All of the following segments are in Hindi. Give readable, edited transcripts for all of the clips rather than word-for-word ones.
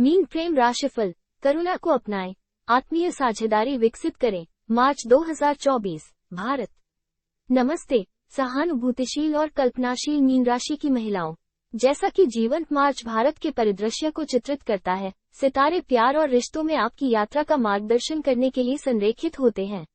मीन प्रेम राशिफल, करुणा को अपनाएं, आत्मीय साझेदारी विकसित करें। मार्च 2024, भारत। नमस्ते, सहानुभूतिशील और कल्पनाशील मीन राशि की महिलाओं। जैसा कि जीवंत मार्च भारत के परिदृश्य को चित्रित करता है, सितारे प्यार और रिश्तों में आपकी यात्रा का मार्गदर्शन करने के लिए संरेखित होते हैं।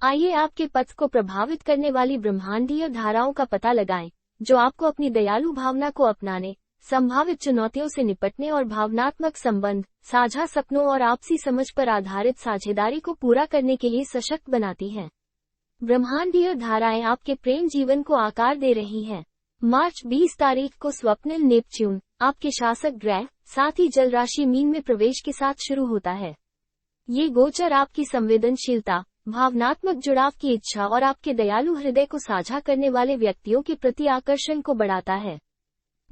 आइए आपके पथ को प्रभावित करने वाली ब्रह्मांडीय धाराओं का पता लगाएं, जो आपको अपनी दयालु भावना को अपनाने, संभावित चुनौतियों से निपटने और भावनात्मक संबंध, साझा सपनों और आपसी समझ पर आधारित साझेदारी को पूरा करने के लिए सशक्त बनाती हैं। ब्रह्मांडीय धाराएं आपके प्रेम जीवन को आकार दे रही हैं। मार्च 20 तारीख को स्वप्निल नेपच्यून, आपके शासक ग्रह, साथ ही जल राशि मीन में प्रवेश के साथ शुरू होता है। ये गोचर आपकी संवेदनशीलता, भावनात्मक जुड़ाव की इच्छा और आपके दयालु हृदय को साझा करने वाले व्यक्तियों के प्रति आकर्षण को बढ़ाता है।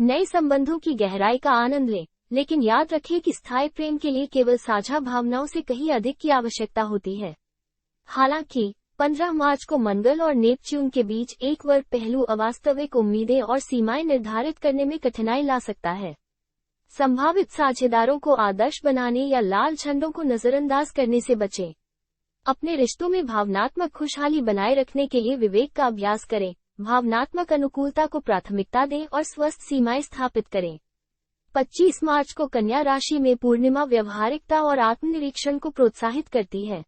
नए संबंधों की गहराई का आनंद लें, लेकिन याद रखें कि स्थायी प्रेम के लिए केवल साझा भावनाओं से कहीं अधिक की आवश्यकता होती है। हालांकि 15 मार्च को मंगल और नेपच्यून के बीच एक वर्ग पहलू अवास्तविक उम्मीदें और सीमाएं निर्धारित करने में कठिनाई ला सकता है। संभावित साझेदारों को आदर्श बनाने या लाल झंडों को नजरअंदाज करने से बचें। अपने रिश्तों में भावनात्मक खुशहाली बनाए रखने के लिए विवेक का अभ्यास करें, भावनात्मक अनुकूलता को प्राथमिकता दें और स्वस्थ सीमाएं स्थापित करें। 25 मार्च को कन्या राशि में पूर्णिमा व्यवहारिकता और आत्मनिरीक्षण को प्रोत्साहित करती है।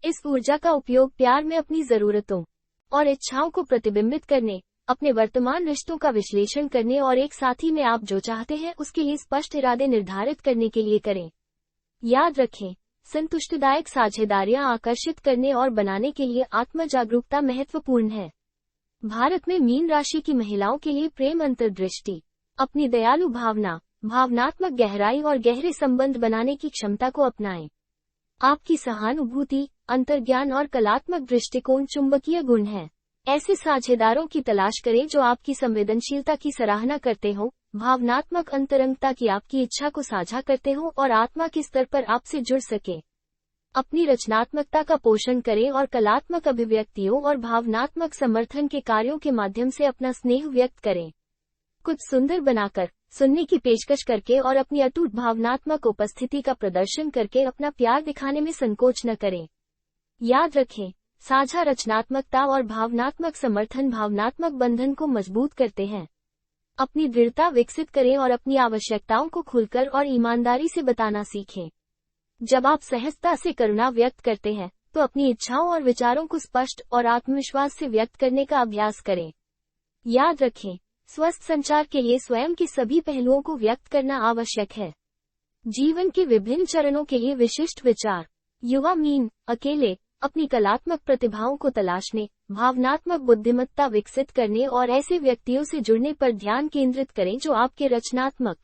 इस ऊर्जा का उपयोग प्यार में अपनी जरूरतों और इच्छाओं को प्रतिबिंबित करने, अपने वर्तमान रिश्तों का विश्लेषण करने और एक साथी में आप जो चाहते हैं उसके लिए स्पष्ट इरादे निर्धारित करने के लिए करें। याद रखें, संतुष्टिदायक साझेदारियां आकर्षित करने और बनाने के लिए आत्म जागरूकता महत्वपूर्ण है। भारत में मीन राशि की महिलाओं के लिए प्रेम अंतर्दृष्टि, अपनी दयालु भावना, भावनात्मक गहराई और गहरे संबंध बनाने की क्षमता को अपनाएं। आपकी सहानुभूति, अंतर्ज्ञान और कलात्मक दृष्टिकोण चुंबकीय गुण हैं। ऐसे साझेदारों की तलाश करें जो आपकी संवेदनशीलता की सराहना करते हों, भावनात्मक अंतरंगता की आपकी इच्छा को साझा करते हों और आत्मा के स्तर पर आपसे जुड़ सके। अपनी रचनात्मकता का पोषण करें और कलात्मक अभिव्यक्तियों और भावनात्मक समर्थन के कार्यों के माध्यम से अपना स्नेह व्यक्त करें। कुछ सुंदर बनाकर, सुनने की पेशकश करके और अपनी अटूट भावनात्मक उपस्थिति का प्रदर्शन करके अपना प्यार दिखाने में संकोच न करें। याद रखें, साझा रचनात्मकता और भावनात्मक समर्थन भावनात्मक बंधन को मजबूत करते हैं। अपनी दृढ़ता विकसित करें और अपनी आवश्यकताओं को खुलकर और ईमानदारी से बताना सीखें। जब आप सहजता से करुणा व्यक्त करते हैं, तो अपनी इच्छाओं और विचारों को स्पष्ट और आत्मविश्वास से व्यक्त करने का अभ्यास करें। याद रखें, स्वस्थ संचार के लिए स्वयं के सभी पहलुओं को व्यक्त करना आवश्यक है। जीवन के विभिन्न चरणों के लिए विशिष्ट विचार। युवा मीन, अकेले, अपनी कलात्मक प्रतिभाओं को तलाशने, भावनात्मक बुद्धिमत्ता विकसित करने और ऐसे व्यक्तियों से जुड़ने पर ध्यान केंद्रित करें जो आपके रचनात्मक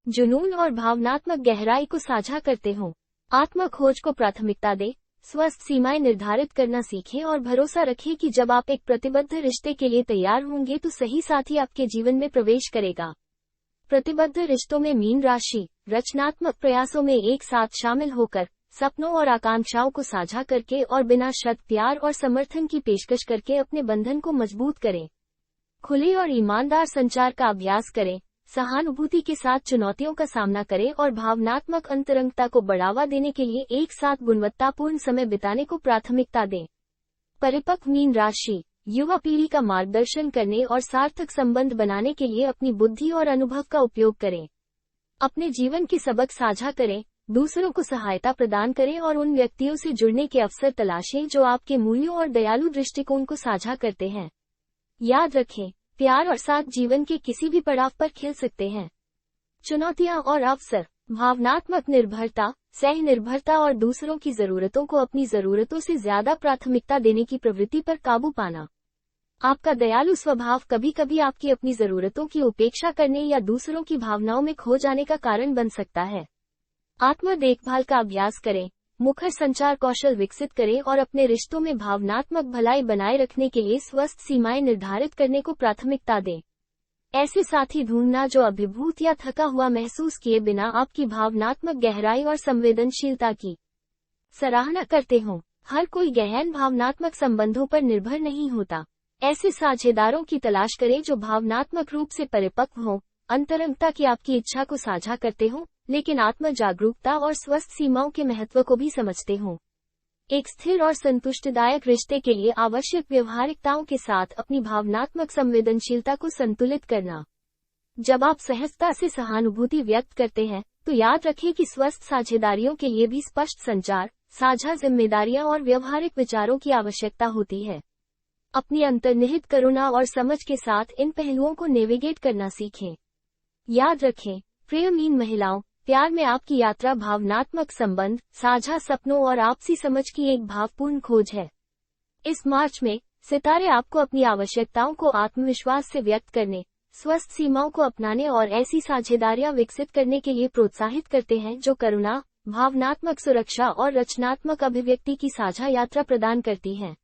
जुनून और भावनात्मक गहराई को साझा करते हों। आत्म खोज को प्राथमिकता दें, स्वस्थ सीमाएं निर्धारित करना सीखें और भरोसा रखें कि जब आप एक प्रतिबद्ध रिश्ते के लिए तैयार होंगे तो सही साथी आपके जीवन में प्रवेश करेगा। प्रतिबद्ध रिश्तों में मीन राशि, रचनात्मक प्रयासों में एक साथ शामिल होकर, सपनों और आकांक्षाओं को साझा करके और बिना शर्त प्यार और समर्थन की पेशकश करके अपने बंधन को मजबूत करें। खुले और ईमानदार संचार का अभ्यास करें, सहानुभूति के साथ चुनौतियों का सामना करें और भावनात्मक अंतरंगता को बढ़ावा देने के लिए एक साथ गुणवत्तापूर्ण समय बिताने को प्राथमिकता दें। परिपक्व मीन राशि, युवा पीढ़ी का मार्गदर्शन करने और सार्थक संबंध बनाने के लिए अपनी बुद्धि और अनुभव का उपयोग करें। अपने जीवन के सबक साझा करें, दूसरों को सहायता प्रदान करें और उन व्यक्तियों से जुड़ने के अवसर तलाशें जो आपके मूल्यों और दयालु दृष्टिकोण को साझा करते हैं। याद रखें, प्यार और साथ जीवन के किसी भी पड़ाव पर खिल सकते हैं। चुनौतियां और अवसर। भावनात्मक निर्भरता, सह निर्भरता और दूसरों की जरूरतों को अपनी जरूरतों से ज्यादा प्राथमिकता देने की प्रवृत्ति पर काबू पाना। आपका दयालु स्वभाव कभी कभी आपकी अपनी जरूरतों की उपेक्षा करने या दूसरों की भावनाओं में खो जाने का कारण बन सकता है। आत्म देखभाल का अभ्यास करें, मुखर संचार कौशल विकसित करें और अपने रिश्तों में भावनात्मक भलाई बनाए रखने के लिए स्वस्थ सीमाएं निर्धारित करने को प्राथमिकता दें। ऐसे साथी ढूंढना जो अभिभूत या थका हुआ महसूस किए बिना आपकी भावनात्मक गहराई और संवेदनशीलता की सराहना करते हों। हर कोई गहन भावनात्मक संबंधों पर निर्भर नहीं होता। ऐसे साझेदारों की तलाश करें जो भावनात्मक रूप से परिपक्व हों, अंतरंगता की आपकी इच्छा को साझा करते हों लेकिन आत्म जागरूकता और स्वस्थ सीमाओं के महत्व को भी समझते हों। एक स्थिर और संतुष्टिदायक रिश्ते के लिए आवश्यक व्यवहारिकताओं के साथ अपनी भावनात्मक संवेदनशीलता को संतुलित करना। जब आप सहजता से सहानुभूति व्यक्त करते हैं, तो याद रखें कि स्वस्थ साझेदारियों के लिए भी स्पष्ट संचार, साझा जिम्मेदारियां और व्यवहारिक विचारों की आवश्यकता होती है। अपनी अंतर्निहित करुणा और समझ के साथ इन पहलुओं को नेविगेट करना सीखें। याद रखें, प्रेमहीन महिलाओं, प्यार में आपकी यात्रा भावनात्मक संबंध, साझा सपनों और आपसी समझ की एक भावपूर्ण खोज है। इस मार्च में सितारे आपको अपनी आवश्यकताओं को आत्मविश्वास से व्यक्त करने, स्वस्थ सीमाओं को अपनाने और ऐसी साझेदारियां विकसित करने के लिए प्रोत्साहित करते हैं जो करुणा, भावनात्मक सुरक्षा और रचनात्मक अभिव्यक्ति की साझा यात्रा प्रदान करती हैं।